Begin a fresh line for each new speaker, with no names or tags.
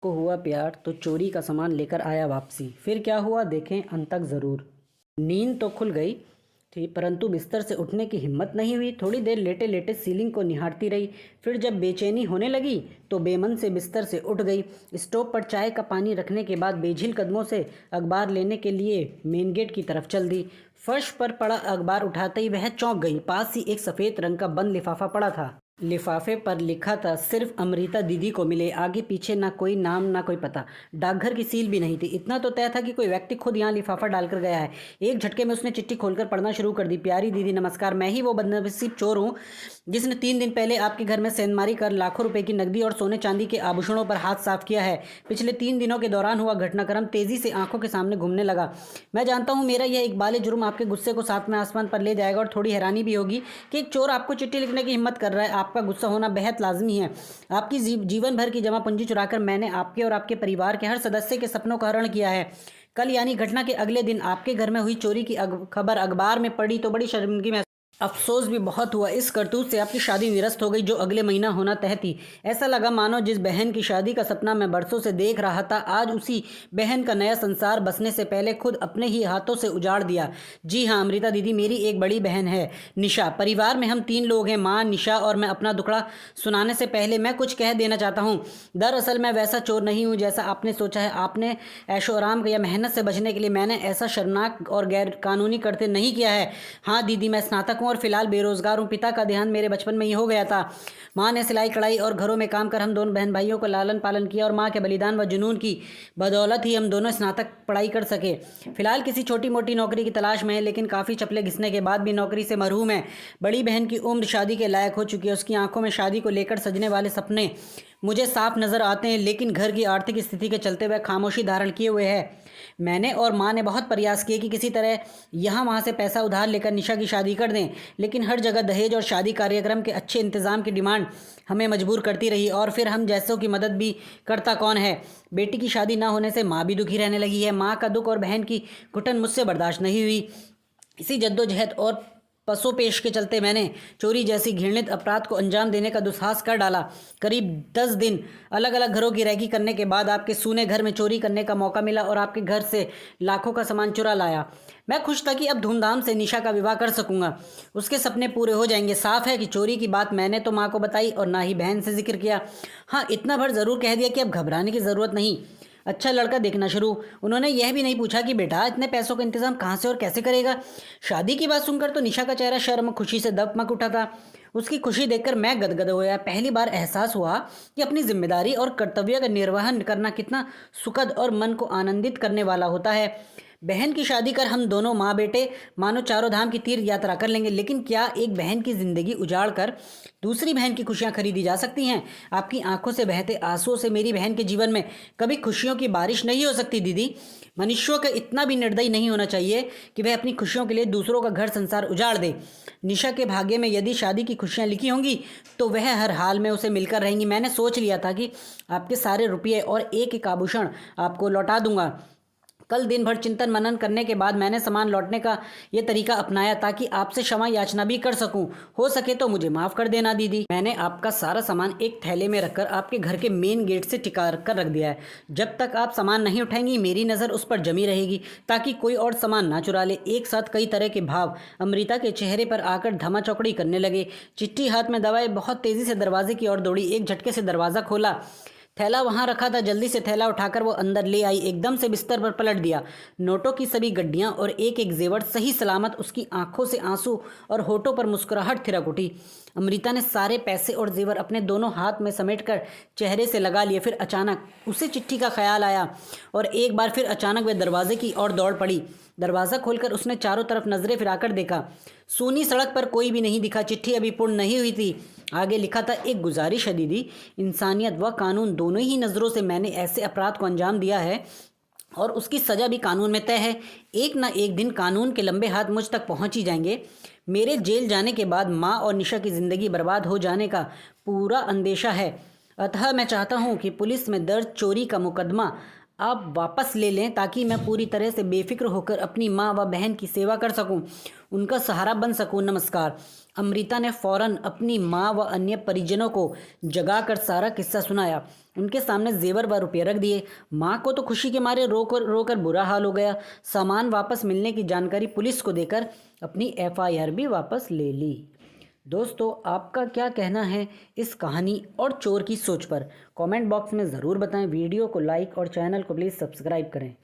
को हुआ प्यार तो चोरी का सामान लेकर आया वापसी। फिर क्या हुआ देखें अंत तक ज़रूर। नींद तो खुल गई थी परंतु बिस्तर से उठने की हिम्मत नहीं हुई। थोड़ी देर लेटे लेटे सीलिंग को निहारती रही। फिर जब बेचैनी होने लगी तो बेमन से बिस्तर से उठ गई। स्टोव पर चाय का पानी रखने के बाद बेझिल कदमों से अखबार लेने के लिए मेन गेट की तरफ चल दी। फर्श पर पड़ा अखबार उठाते ही वह चौंक गई। पास ही एक सफ़ेद रंग का बंद लिफाफा पड़ा था। लिफाफे पर लिखा था सिर्फ अमृता दीदी को मिले। आगे पीछे ना कोई नाम ना कोई पता। डाकघर की सील भी नहीं थी। इतना तो तय था कि कोई व्यक्ति खुद यहाँ लिफाफा डालकर गया है। एक झटके में उसने चिट्ठी खोलकर पढ़ना शुरू कर दी। प्यारी दीदी नमस्कार, मैं ही वो बदनसीब चोर हूँ जिसने 3 दिन पहले आपके घर में सेंधमारी कर लाखों रुपए की नकदी और सोने चांदी के आभूषणों पर हाथ साफ किया है। पिछले 3 दिनों के दौरान हुआ घटनाक्रम तेजी से आंखों के सामने घूमने लगा। मैं जानता हूँ मेरा यह इकबाल जुर्म आपके गुस्से को सातवें आसमान पर ले जाएगा और थोड़ी हैरानी भी होगी कि एक चोर आपको चिट्ठी लिखने की हिम्मत कर रहा है। आपका गुस्सा होना बेहद लाजमी है। आपकी जीवन भर की जमा पूंजी चुराकर मैंने आपके और आपके परिवार के हर सदस्य के सपनों का हरण किया है। कल यानी घटना के अगले दिन आपके घर में हुई चोरी की खबर अखबार में पड़ी तो बड़ी शर्मिंदगी में अफसोस भी बहुत हुआ। इस करतूत से आपकी शादी निरस्त हो गई जो अगले महीना होना तय थी। ऐसा लगा मानो जिस बहन की शादी का सपना मैं बरसों से देख रहा था आज उसी बहन का नया संसार बसने से पहले खुद अपने ही हाथों से उजाड़ दिया। जी हाँ अमृता दीदी, मेरी एक बड़ी बहन है निशा। परिवार में हम 3 लोग हैं, माँ, निशा और मैं। अपना दुखड़ा सुनाने से पहले मैं कुछ कह देना चाहता हूँ। दरअसल मैं वैसा चोर नहीं हूँ जैसा आपने सोचा है। आपने ऐशो आराम या मेहनत से बचने के लिए मैंने ऐसा शर्मनाक और गैर कानूनी करते नहीं किया है। हाँ दीदी, मैं स्नातक और फिलहाल बेरोजगार हूँ। पिता का देहांत मेरे बचपन में ही हो गया था। माँ ने सिलाई कढ़ाई और घरों में काम कर हम दोनों बहन भाइयों को लालन पालन किया और माँ के बलिदान व जुनून की बदौलत ही हम दोनों स्नातक पढ़ाई कर सके। फिलहाल किसी छोटी मोटी नौकरी की तलाश में है लेकिन काफ़ी चपले घिसने के बाद भी नौकरी से महरूम है। बड़ी बहन की उम्र शादी के लायक हो चुकी है। उसकी आंखों में शादी को लेकर सजने वाले सपने मुझे साफ नज़र आते हैं लेकिन घर की आर्थिक स्थिति के चलते वह खामोशी धारण किए हुए है। मैंने और माँ ने बहुत प्रयास किए कि किसी तरह यहाँ वहाँ से पैसा उधार लेकर निशा की शादी कर दें लेकिन हर जगह दहेज और शादी कार्यक्रम के अच्छे इंतजाम की डिमांड हमें मजबूर करती रही। और फिर हम जैसों की मदद भी करता कौन है। बेटी की शादी ना होने से माँ भी दुखी रहने लगी है। माँ का दुख और बहन की घुटन मुझसे बर्दाश्त नहीं हुई। इसी जद्दोजहद और पसोपेश के चलते मैंने चोरी जैसी घृणित अपराध को अंजाम देने का दुस्साहस कर डाला। करीब 10 दिन अलग अलग घरों की रैकी करने के बाद आपके सूने घर में चोरी करने का मौका मिला और आपके घर से लाखों का सामान चुरा लाया। मैं खुश था कि अब धूमधाम से निशा का विवाह कर सकूंगा, उसके सपने पूरे हो जाएंगे। साफ है कि चोरी की बात मैंने तो माँ को बताई और ना ही बहन से जिक्र किया। हाँ, इतना भर ज़रूर कह दिया कि अब घबराने की ज़रूरत नहीं, अच्छा लड़का देखना शुरू। उन्होंने यह भी नहीं पूछा कि बेटा इतने पैसों का इंतजाम कहाँ से और कैसे करेगा। शादी की बात सुनकर तो निशा का चेहरा शर्म खुशी से दपमक उठा था। उसकी खुशी देखकर मैं गदगद हो गया। पहली बार एहसास हुआ कि अपनी जिम्मेदारी और कर्तव्य का निर्वहन करना कितना सुखद और मन को आनंदित करने वाला होता है। बहन की शादी कर हम दोनों माँ बेटे मानो चारों धाम की तीर्थ यात्रा कर लेंगे। लेकिन क्या एक बहन की जिंदगी उजाड़ कर दूसरी बहन की खुशियाँ खरीदी जा सकती हैं? आपकी आंखों से बहते आंसुओं से मेरी बहन के जीवन में कभी खुशियों की बारिश नहीं हो सकती दीदी। मनुष्यों का इतना भी निर्दयी नहीं होना चाहिए कि वह अपनी खुशियों के लिए दूसरों का घर संसार उजाड़ दे। निशा के भाग्य में यदि शादी की खुशियाँ लिखी होंगी तो वह हर हाल में उसे मिलकर रहेंगी। मैंने सोच लिया था कि आपके सारे रुपये और एक एक आभूषण आपको लौटा दूंगा। कल दिन भर चिंतन मनन करने के बाद मैंने सामान लौटने का ये तरीका अपनाया ताकि आपसे क्षमा याचना भी कर सकूं। हो सके तो मुझे माफ़ कर देना दीदी। मैंने आपका सारा सामान एक थैले में रखकर आपके घर के मेन गेट से टिका कर रख दिया है। जब तक आप सामान नहीं उठाएंगी मेरी नज़र उस पर जमी रहेगी ताकि कोई और सामान ना चुरा ले। एक साथ कई तरह के भाव अमृता के चेहरे पर आकर धमा चौकड़ी करने लगे। चिट्ठी हाथ में दबाए बहुत तेज़ी से दरवाजे की ओर दौड़ी। एक झटके से दरवाज़ा खोला। थैला वहां रखा था। जल्दी से थैला उठाकर वो अंदर ले आई। एकदम से बिस्तर पर पलट दिया। नोटों की सभी गड्डियां और एक एक जेवर सही सलामत उसकी आंखों से आंसू और होठों पर मुस्कुराहट थिरक उठी। अमृता ने सारे पैसे और जेवर अपने दोनों हाथ में समेटकर चेहरे से लगा लिए। फिर अचानक उसे चिट्ठी का ख्याल आया और एक बार फिर अचानक वह दरवाजे की ओर दौड़ पड़ी। दरवाज़ा खोलकर उसने चारों तरफ नजरें फिराकर देखा। सूनी सड़क पर कोई भी नहीं दिखा। चिट्ठी अभी पूर्ण नहीं हुई थी। आगे लिखा था, एक गुजारिश है दीदी, इंसानियत व कानून दोनों ही नज़रों से मैंने ऐसे अपराध को अंजाम दिया है और उसकी सज़ा भी कानून में तय है। एक ना एक दिन कानून के लंबे हाथ मुझ तक पहुंच ही जाएंगे। मेरे जेल जाने के बाद माँ और निशा की ज़िंदगी बर्बाद हो जाने का पूरा अंदेशा है। अतः मैं चाहता हूँ कि पुलिस में दर्ज चोरी का मुकदमा आप वापस ले लें ताकि मैं पूरी तरह से बेफिक्र होकर अपनी माँ व बहन की सेवा कर सकूं, उनका सहारा बन सकूं। नमस्कार। अमृता ने फौरन अपनी माँ व अन्य परिजनों को जगाकर सारा किस्सा सुनाया। उनके सामने जेवर व रुपये रख दिए। माँ को तो खुशी के मारे रोकर रोकर बुरा हाल हो गया। सामान वापस मिलने की जानकारी पुलिस को देकर अपनी एफआईआर भी वापस ले ली। दोस्तों, आपका क्या कहना है इस कहानी और चोर की सोच पर? कमेंट बॉक्स में ज़रूर बताएं। वीडियो को लाइक और चैनल को प्लीज़ सब्सक्राइब करें।